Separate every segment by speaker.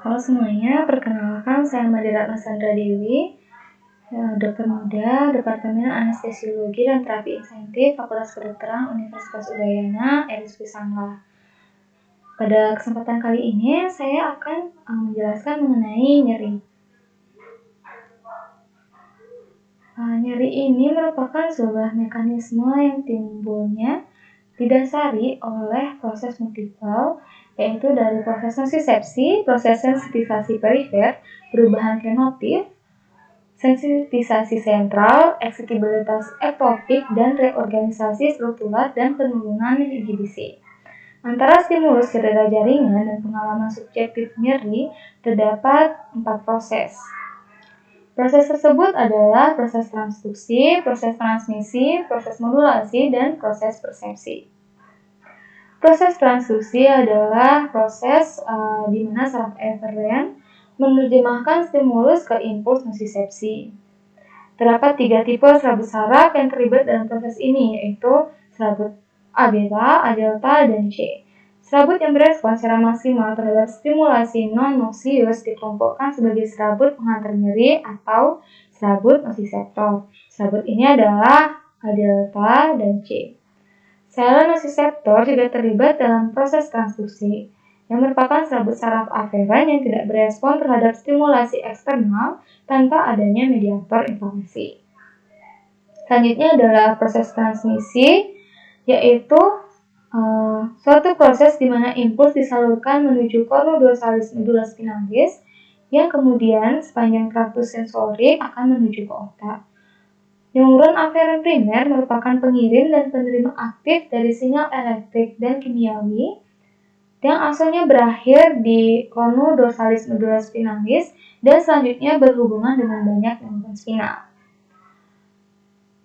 Speaker 1: Halo semuanya, perkenalkan saya Madiratna Sandra Dewi, dokter muda, Departemen Anestesiologi dan Terapi Insentif, Fakultas Kedokteran Universitas Udayana, RSUD Sanglah. Pada kesempatan kali ini, saya akan menjelaskan mengenai nyeri. Nyeri ini merupakan sebuah mekanisme yang timbulnya didasari oleh proses multiple, yaitu dari proses nosisepsi, proses sensitisasi perifer, perubahan fenotip, sensitisasi sentral, eksikibilitas ektopik, dan reorganisasi struktural dan penurunan inhibisi. Antara stimulus cedera jaringan dan pengalaman subjektif nyeri terdapat 4 proses. Proses tersebut adalah proses transduksi, proses transmisi, proses modulasi, dan proses persepsi. Proses transduksi adalah proses di mana saraf eferen menerjemahkan stimulus ke impuls nosisepsi. Terdapat 3 tipe serabut saraf yang terlibat dalam proses ini, yaitu serabut A beta, A delta, dan C. Serabut yang berespons secara maksimal terhadap stimulasi non-noxious dikelompokkan sebagai serabut penghantar nyeri atau serabut nosiseptor. Serabut ini adalah A delta dan C. Sel nosiseptor juga terlibat dalam proses transduksi, yang merupakan serabut saraf aferen yang tidak berespons terhadap stimulasi eksternal tanpa adanya mediator inflamasi. Selanjutnya adalah proses transmisi, yaitu suatu proses di mana impuls disalurkan menuju cornu dorsalis medula spinalis yang kemudian sepanjang traktus sensorik akan menuju ke otak. Neuron aferen primer merupakan pengirim dan penerima aktif dari sinyal elektrik dan kimiawi yang asalnya berakhir di cornu dorsalis medula spinalis dan selanjutnya berhubungan dengan banyak neuron spinal.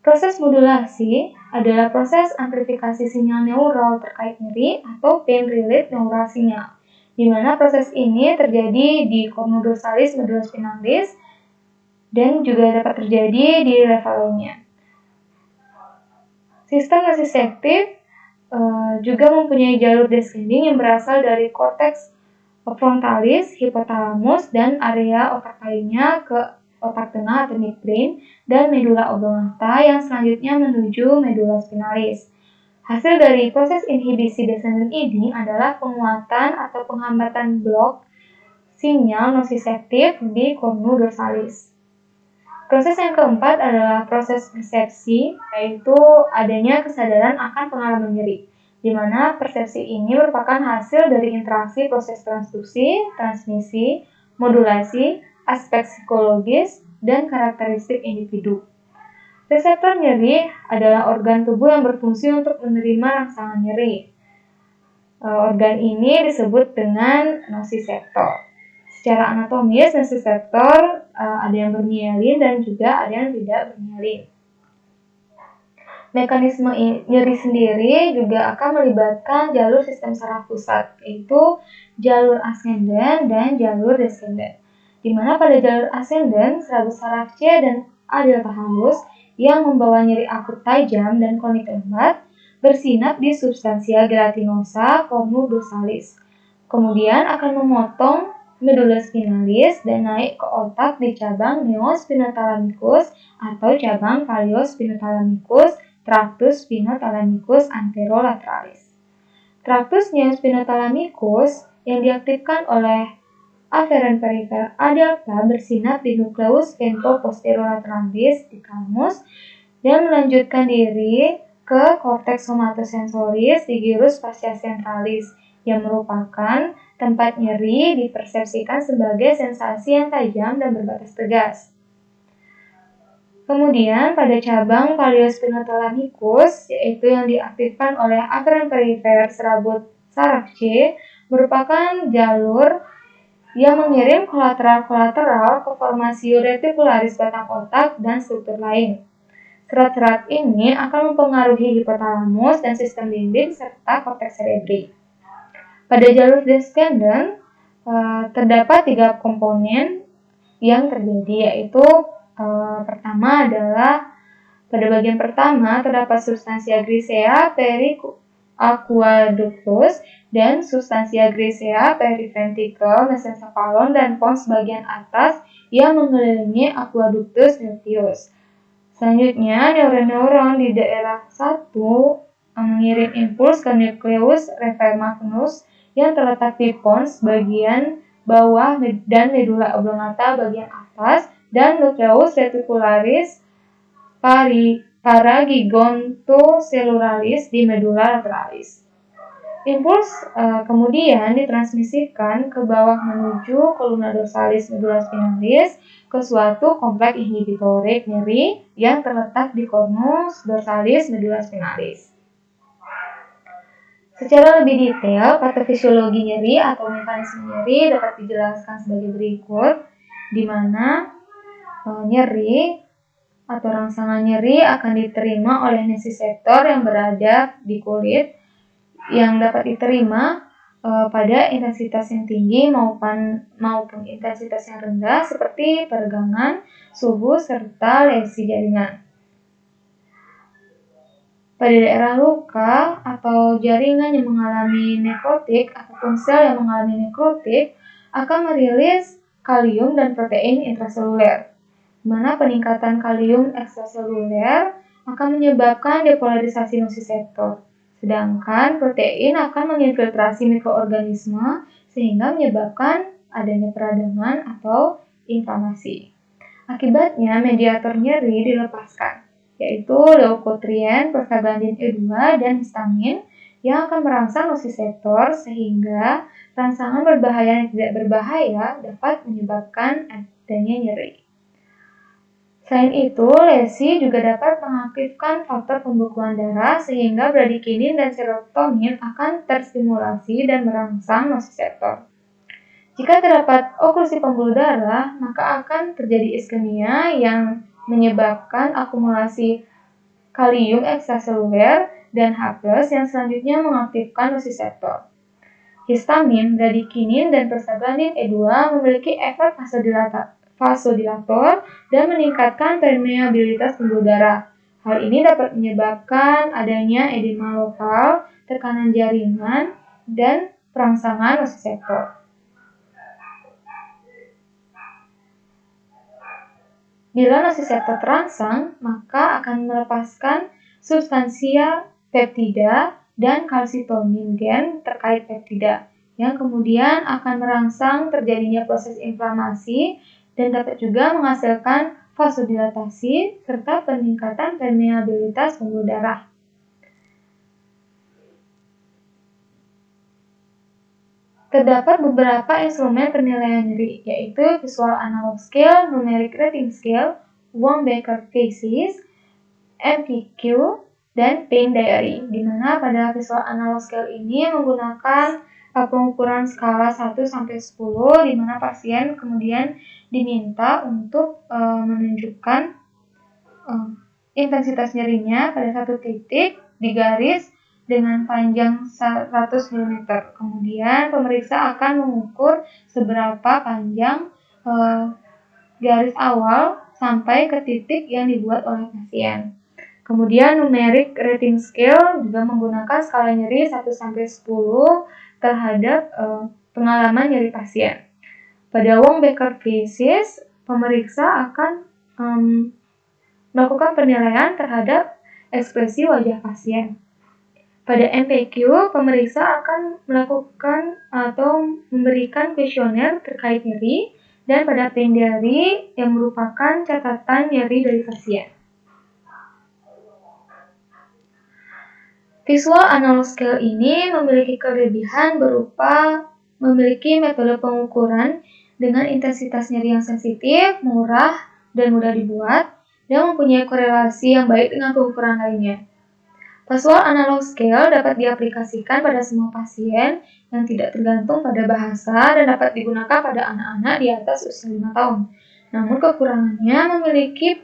Speaker 1: Proses modulasi adalah proses amplifikasi sinyal neural terkait nyeri atau pain-related neural signal, di mana proses ini terjadi di cornu dorsalis medula spinalis dan juga dapat terjadi di level lainnya. Sistem nosiseptif juga mempunyai jalur descending yang berasal dari korteks frontalis, hipotalamus, dan area otak lainnya ke otak tengah atau midbrain dan medula oblongata yang selanjutnya menuju medula spinalis. Hasil dari proses inhibisi descending ini adalah penguatan atau penghambatan blok sinyal nosiseptif di cornu dorsalis. Proses yang keempat adalah proses persepsi, yaitu adanya kesadaran akan pengalaman nyeri, di mana persepsi ini merupakan hasil dari interaksi proses transduksi, transmisi, modulasi, aspek psikologis, dan karakteristik individu. Reseptor nyeri adalah organ tubuh yang berfungsi untuk menerima rangsangan nyeri. Organ ini disebut dengan nosiseptor. Secara anatomis, nosiseptor ada yang bermielin dan juga ada yang tidak bermielin. Mekanisme nyeri sendiri juga akan melibatkan jalur sistem saraf pusat, yaitu jalur ascendant dan jalur descendant. Di mana pada jalur ascendant, serabut saraf C dan A delta halus yang membawa nyeri akut tajam dan kronik lembat bersinap di substansia gelatinosa cornu dorsalis. Kemudian akan memotong medula spinalis dan naik ke otak di cabang neospinothalamicus atau cabang valiospinothalamicus tractus spinothalamicus anterolaterales. Tractus neospinothalamicus yang diaktifkan oleh aferen perifer A delta bersinap di nukleus ventroposterolateralis di thalamus dan melanjutkan diri ke korteks somatosensoris di gyrus fascia centralis yang merupakan tempat nyeri dipersepsikan sebagai sensasi yang tajam dan berbatas tegas. Kemudian pada cabang valiospinothalamicus, yaitu yang diaktifkan oleh aferen perifer serabut saraf C, merupakan jalur yang mengirim kolateral-kolateral ke formasi reticularis batang otak dan struktur lain. Serat-serat ini akan mempengaruhi hipotalamus dan sistem limbik serta korteks cerebri. Pada jalur descendant terdapat 3 komponen yang terjadi, yaitu pertama adalah pada bagian pertama terdapat substansia grisea aqueductus, dan substantia grisea periventricle mesencephalon dan pons bagian atas yang mengelilingi aqueductus nucleus. Selanjutnya, neuron-neuron di daerah 1 mengirim impuls ke nucleus revermagnus yang terletak di pons bagian bawah dan medula oblongata bagian atas dan nucleus reticularis paragigontocellularis di medula lateralis. Impuls kemudian ditransmisikan ke bawah menuju columna dorsalis medula spinalis ke suatu kompleks inhibitorik nyeri yang terletak di cornus dorsalis medula spinalis. Secara lebih detail, patofisiologi nyeri atau mekanisme nyeri dapat dijelaskan sebagai berikut, di mana nyeri atau rangsangan nyeri akan diterima oleh nociceptor yang berada di kulit yang dapat diterima pada intensitas yang tinggi maupun intensitas yang rendah seperti peregangan, suhu, serta lesi jaringan. Pada daerah luka atau jaringan yang mengalami nekrotik ataupun sel yang mengalami nekrotik akan merilis kalium dan protein intraseluler, di mana peningkatan kalium ekstraseluler akan menyebabkan depolarisasi nociceptor, sedangkan protein akan menginfiltrasi mikroorganisme sehingga menyebabkan adanya peradangan atau inflamasi. Akibatnya mediator nyeri dilepaskan, yaitu leukotrien, prostaglandin E2, dan histamin yang akan merangsang nociceptor sehingga rangsangan berbahaya dan tidak berbahaya dapat menyebabkan adanya nyeri. Selain itu, lesi juga dapat mengaktifkan faktor pembekuan darah sehingga bradikinin dan serotonin akan terstimulasi dan merangsang nociceptor. Jika terdapat oklusi pembuluh darah, maka akan terjadi iskemia yang menyebabkan akumulasi kalium ekstraseluler dan H+ yang selanjutnya mengaktifkan nociceptor. Histamin, bradikinin, dan prostaglandin E2 memiliki efek vasodilator dan meningkatkan permeabilitas pembuluh darah. Hal ini dapat menyebabkan adanya edema lokal, tekanan jaringan, dan perangsangan nociceptor. Bila nociceptor terangsang, maka akan melepaskan substansia peptida dan kalsitonin gen terkait peptida, yang kemudian akan merangsang terjadinya proses inflamasi dan dapat juga menghasilkan vasodilatasi serta peningkatan permeabilitas pembuluh darah. Terdapat beberapa instrumen penilaian nyeri, yaitu Visual Analog Scale, Numeric Rating Scale, Wong-Baker-Vesis, MPQ, dan Pain Diary, di mana pada Visual Analog Scale ini menggunakan pengukuran skala 1-10, di mana pasien kemudian diminta untuk menunjukkan intensitas nyerinya pada satu titik di garis dengan panjang 100 mm. Kemudian pemeriksa akan mengukur seberapa panjang garis awal sampai ke titik yang dibuat oleh pasien. Kemudian numeric rating scale juga menggunakan skala nyeri 1-10 terhadap pengalaman nyeri pasien. Pada Wong-Baker-Vesis, pemeriksa akan melakukan penilaian terhadap ekspresi wajah pasien. Pada MPQ, pemeriksa akan melakukan atau memberikan kuesioner terkait nyeri, dan pada Pain Diary yang merupakan catatan nyeri dari pasien. Visual Analog Scale ini memiliki kelebihan berupa memiliki metode pengukuran dengan intensitas nyeri yang sensitif, murah, dan mudah dibuat, dan mempunyai korelasi yang baik dengan pengukuran lainnya. Visual Analog Scale dapat diaplikasikan pada semua pasien yang tidak tergantung pada bahasa dan dapat digunakan pada anak-anak di atas usia 5 tahun. Namun kekurangannya memiliki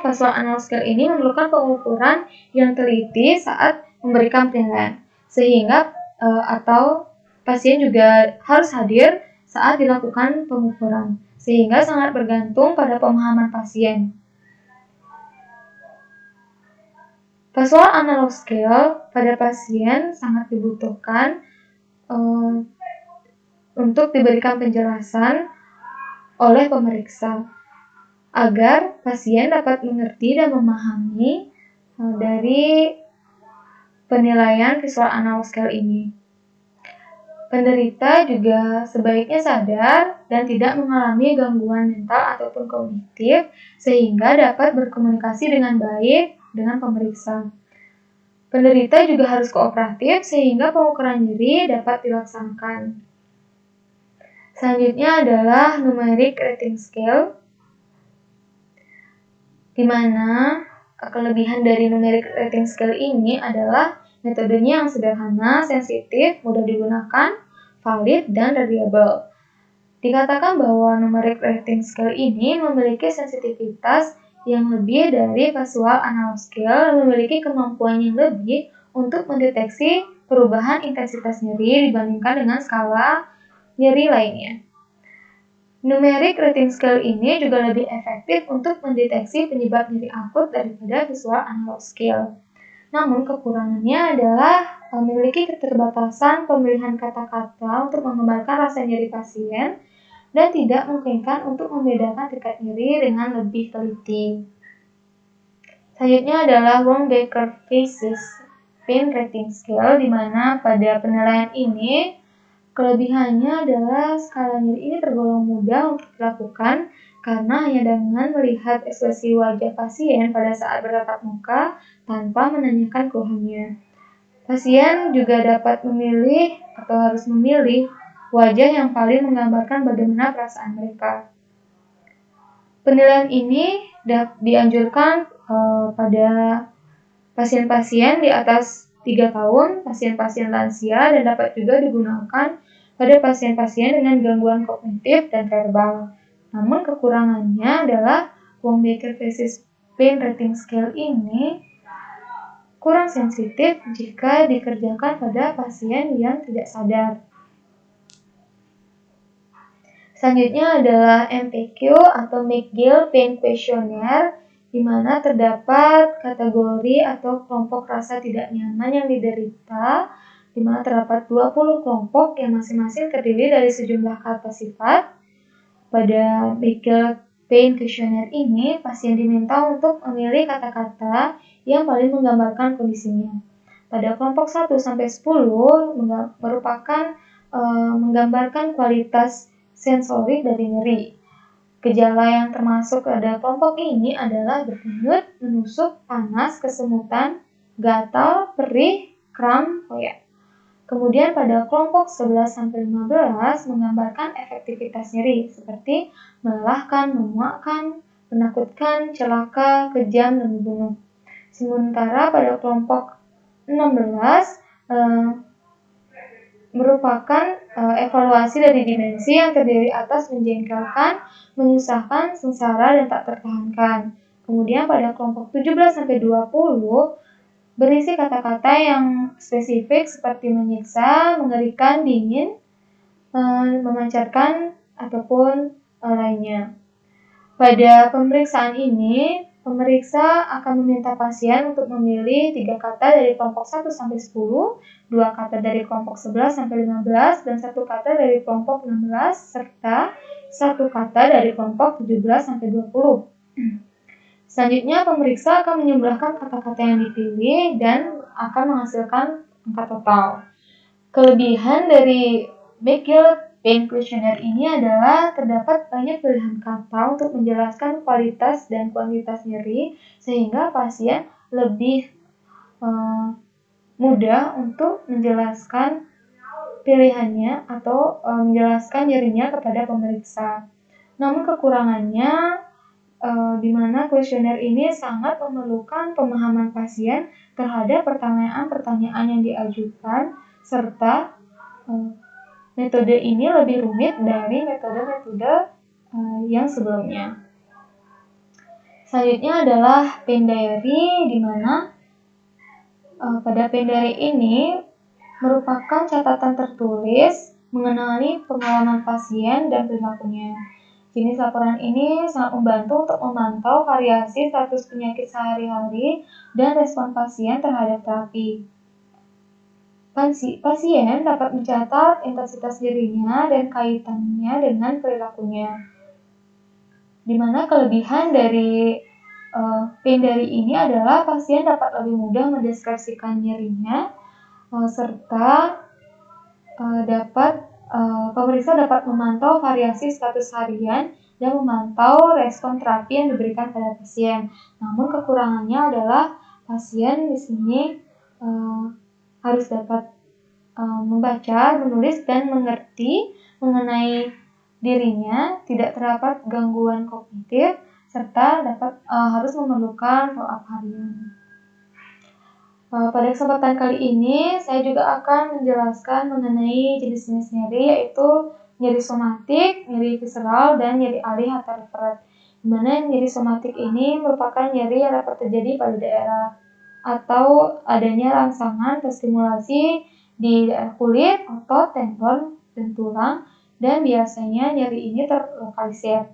Speaker 1: Visual Analog Scale ini memerlukan pengukuran yang teliti saat memberikan penilaian, sehingga pasien juga harus hadir saat dilakukan pengukuran, sehingga sangat bergantung pada pemahaman pasien. Visual analog scale pada pasien sangat dibutuhkan untuk diberikan penjelasan oleh pemeriksa agar pasien dapat mengerti dan memahami dari penilaian visual analog scale ini. Penderita juga sebaiknya sadar dan tidak mengalami gangguan mental ataupun kognitif sehingga dapat berkomunikasi dengan baik dengan pemeriksa. Penderita juga harus kooperatif sehingga pengukuran nyeri dapat dilaksanakan. Selanjutnya adalah numeric rating scale, di mana kelebihan dari numeric rating scale ini adalah metodenya yang sederhana, sensitif, mudah digunakan, valid, dan reliable. Dikatakan bahwa numeric rating scale ini memiliki sensitivitas yang lebih dari visual analog scale dan memiliki kemampuan yang lebih untuk mendeteksi perubahan intensitas nyeri dibandingkan dengan skala nyeri lainnya. Numeric rating scale ini juga lebih efektif untuk mendeteksi penyebab nyeri akut daripada visual analog scale. Namun kekurangannya adalah memiliki keterbatasan pemilihan kata-kata untuk menggambarkan rasa nyeri pasien dan tidak memungkinkan untuk membedakan tingkat nyeri dengan lebih teliti. Selanjutnya adalah Wong-Baker-Faces Pain Rating Scale, di mana pada penilaian ini kelebihannya adalah skala nyeri ini tergolong mudah untuk dilakukan karena hanya dengan melihat ekspresi wajah pasien pada saat bertatap muka tanpa menanyakan keluhannya. Pasien juga dapat memilih atau harus memilih wajah yang paling menggambarkan bagaimana perasaan mereka. Penilaian ini dianjurkan pada pasien-pasien di atas 3 tahun, pasien-pasien lansia, dan dapat juga digunakan pada pasien-pasien dengan gangguan kognitif dan verbal. Namun kekurangannya adalah Wong-Baker-Faces Pain Rating Scale ini kurang sensitif jika dikerjakan pada pasien yang tidak sadar. Selanjutnya adalah MPQ atau McGill Pain Questionnaire, di mana terdapat kategori atau kelompok rasa tidak nyaman yang diderita, di mana terdapat 20 kelompok yang masing-masing terdiri dari sejumlah kata sifat. Pada McGill Pain Questionnaire ini, pasien diminta untuk memilih kata-kata yang paling menggambarkan kondisinya. Pada kelompok 1-10 merupakan menggambarkan kualitas sensorik dari nyeri. Gejala yang termasuk pada kelompok ini adalah berdenyut, menusuk, panas, kesemutan, gatal, perih, kram, koyak. Kemudian pada kelompok 11-15 menggambarkan efektivitas nyeri seperti melelahkan, memuakkan, menakutkan, celaka, kejam, dan membunuh. Sementara pada kelompok 16 merupakan evaluasi dari dimensi yang terdiri atas menjengkelkan, menyusahkan, sengsara, dan tak tertahankan. Kemudian pada kelompok 17-20 berisi kata-kata yang spesifik seperti menyiksa, mengerikan, dingin, memancarkan, ataupun lainnya. Pada pemeriksaan ini, pemeriksa akan meminta pasien untuk memilih 3 kata dari kelompok 1-10, 2 kata dari kelompok 11-15, dan 1 kata dari kelompok 16, serta 1 kata dari kelompok 17-20. Selanjutnya, pemeriksa akan menjumlahkan kata-kata yang dipilih dan akan menghasilkan angka total. Kelebihan dari McGill Pain Questionnaire ini adalah terdapat banyak pilihan kata untuk menjelaskan kualitas dan kuantitas nyeri sehingga pasien lebih mudah untuk menjelaskan pilihannya atau menjelaskan nyerinya kepada pemeriksa. Namun kekurangannya di mana kuesioner ini sangat memerlukan pemahaman pasien terhadap pertanyaan-pertanyaan yang diajukan serta metode ini lebih rumit dari metode-metode yang sebelumnya. Selanjutnya adalah pain diary, di mana pada pain diary ini merupakan catatan tertulis mengenai pengalaman pasien dan perilakunya. Jenis laporan ini sangat membantu untuk memantau variasi status penyakit sehari-hari dan respon pasien terhadap terapi. Pasien dapat mencatat intensitas nyerinya dan kaitannya dengan perilakunya. Di mana kelebihan dari pain diary ini adalah pasien dapat lebih mudah mendeskripsikan nyerinya, serta pemeriksa dapat memantau variasi status harian dan memantau respon terapi yang diberikan pada pasien. Namun kekurangannya adalah pasien di sini harus dapat membaca, menulis, dan mengerti mengenai dirinya, tidak terdapat gangguan kognitif, serta harus memerlukan follow-up harian. Pada kesempatan kali ini, saya juga akan menjelaskan mengenai jenis-jenis nyeri, yaitu nyeri somatik, nyeri visceral, dan nyeri alih atau refert. Dimana nyeri somatik ini merupakan nyeri yang dapat terjadi pada daerah atau adanya rangsangan atau stimulasi di daerah kulit, otot, tendon, dan tulang, dan biasanya nyeri ini terlokalisir.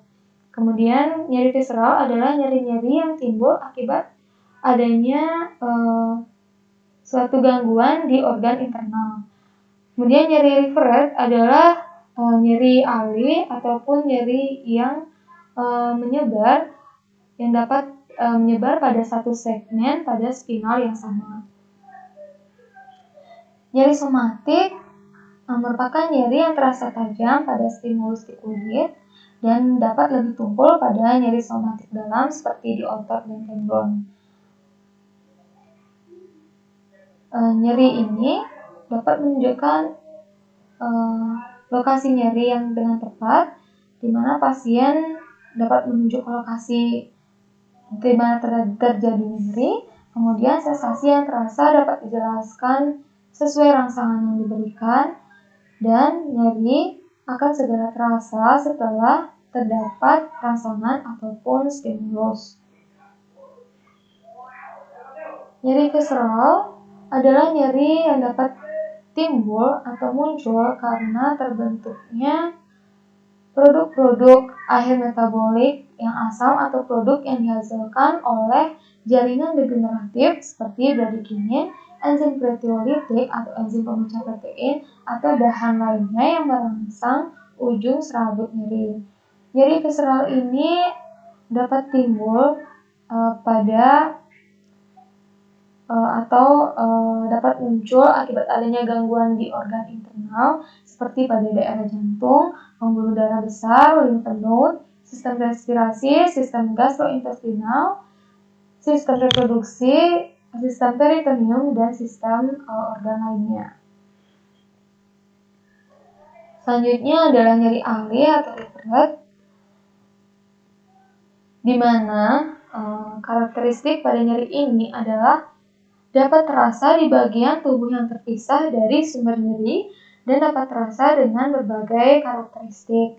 Speaker 1: Kemudian nyeri visceral adalah nyeri-nyeri yang timbul akibat adanya suatu gangguan di organ internal. Kemudian nyeri refert adalah nyeri alih ataupun nyeri yang menyebar yang dapat menyebar pada satu segmen pada spinal yang sama. Nyeri somatik merupakan nyeri yang terasa tajam pada stimulus di kulit dan dapat lebih tumpul pada nyeri somatik dalam seperti di otot dan tendon. Nyeri ini dapat menunjukkan lokasi nyeri yang dengan tepat, di mana pasien dapat menunjuk lokasi di mana terjadi nyeri, kemudian sensasi yang terasa dapat dijelaskan sesuai rangsangan yang diberikan, dan nyeri akan segera terasa setelah terdapat rangsangan ataupun stimulus. Nyeri visceral adalah nyeri yang dapat timbul atau muncul karena terbentuknya produk-produk akhir metabolik yang asam atau produk yang dihasilkan oleh jaringan degeneratif seperti bradikinin, enzim proteolitik atau enzim pemecah protein, atau bahan lainnya yang merangsang ujung serabut nyeri. Nyeri visceral ini dapat timbul dapat muncul akibat adanya gangguan di organ internal seperti pada daerah jantung, pembuluh darah besar, limf node, sistem respirasi, sistem gastrointestinal, sistem reproduksi, sistem peritoneum, dan sistem organ lainnya. Selanjutnya adalah nyeri alih atau refert, di mana karakteristik pada nyeri ini adalah dapat terasa di bagian tubuh yang terpisah dari sumber nyeri dan dapat terasa dengan berbagai karakteristik.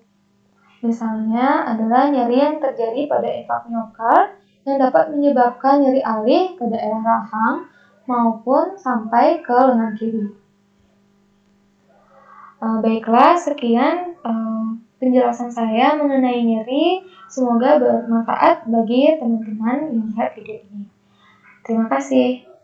Speaker 1: Misalnya adalah nyeri yang terjadi pada infark miokard yang dapat menyebabkan nyeri alih ke daerah rahang maupun sampai ke lengan kiri. Baiklah, sekian penjelasan saya mengenai nyeri. Semoga bermanfaat bagi teman-teman yang melihat video ini. Terima kasih.